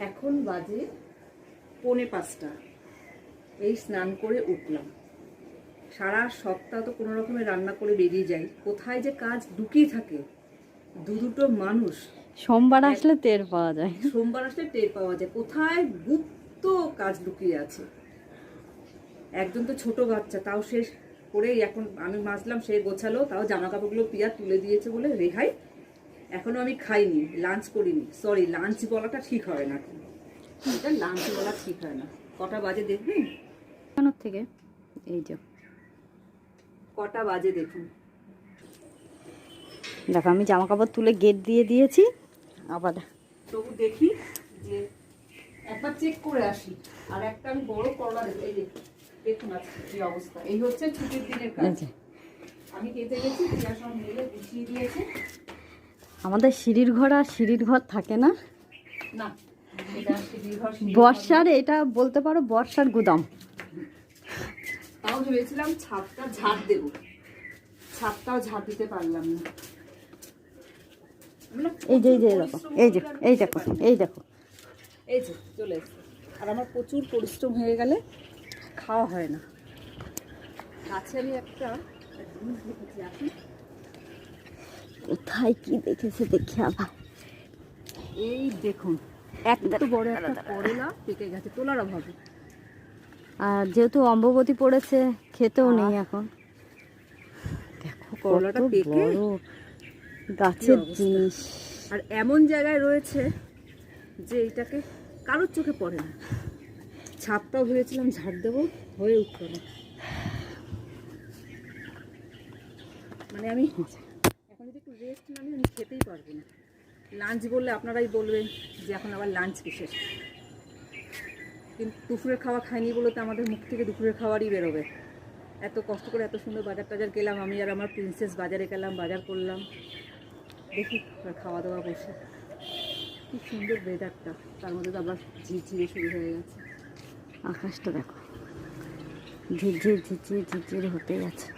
এখন বাজে 4:45। এই স্নান করে উঠলাম। সারা সপ্তাহ তো কোনো রকমে রান্না করে বেরিয়ে যাই, কোথায় যে কাজ লুকিয়ে থাকে। দুটো মানুষ সোমবার আসলে টের পাওয়া যায়, কোথায় গুপ্ত কাজ লুকিয়ে আছে। একজন তো ছোট বাচ্চা, তাও শেষ করে এখন আমি মাজলাম, সে গোছালো, তাও জামা কাপড়গুলো পিয়া তুলে দিয়েছে বলে রেহাই। এখনো আমি খাইনি, লাঞ্চ করিনি। সরি, লাঞ্চ বলাটা ঠিক হয় না, এটা লাঞ্চ বলা ঠিক হয় না। কটা বাজে দেখবেন থেকে এই যে কটা বাজে দেখুন। দেখো আমি জামা কাপড় তুলে গেট দিয়ে দিয়েছি। আবার তবু দেখি যে একবার চেক করে আসি। আর একটা আমি বড় করলা দেখি, এই দেখুন আজকে কি অবস্থা। এই হচ্ছে ছুটির দিনের কাজ। আমি কেটে গেছি, পিয়া সব মিলে গুছিয়ে দিয়েছে। আমাদের সিঁড়ির ঘর আর সিঁড়ির ঘর থাকে না, না এটা সিঁড়ির ঘর, বর্ষার, এটা বলতে পারো বর্ষার গুদাম। তাও ভেবেছিলাম ছাদটা ঝাড় দেবো, ছাদটাও ঝাড় দিতে পারলাম না। এই যে দেখো, এই যে দেখো, এই দেখো, এই যে চলে এসছে। আর আমার প্রচুর পরিশ্রম হয়ে গেলে খাওয়া হয় না। কাছে আমি একটা জিনিস দেখেছি, আপনি কোথায় কি দেখেছে দেখি আবার। এই দেখুন, এত বড় একটা করলা পেকে গেছে তোলার অভাবে। আর যেহেতু অম্বুবতী পড়েছে, খেতেও নেই এখন। দেখো করলাটা পেকে বড় গাছের জিনিস, আর এমন জায়গায় রয়েছে যে এটাকে কারোর চোখে পড়ে না। ছাদটাও ভেবেছিলাম ঝাড় দেবো, হয়ে উঠতো না। মানে আমি এখন যদি একটু রেস্ট না নিই, আমি খেতেই পারবো না। লাঞ্চ বললে আপনারাই বলবেন যে এখন আবার লাঞ্চ কিসের। কিন্তু দুপুরের খাওয়া খাইনি বলে তো আমাদের মুখ থেকে দুপুরের খাওয়ারই বেরোবে। এত কষ্ট করে এত সুন্দর বাজার টাজার গেলাম, আমি আর আমার প্রিন্সেস বাজারে গেলাম, বাজার করলাম। দেখি খাওয়া দাওয়া বসে। কি সুন্দর ওয়েদারটা, তার মধ্যে তো আবার ঝিরঝিরে শুরু হয়ে গেছে। আকাশটা দেখো, ঝিরঝির ঝিরঝির ঝিরঝির হতেই আছে।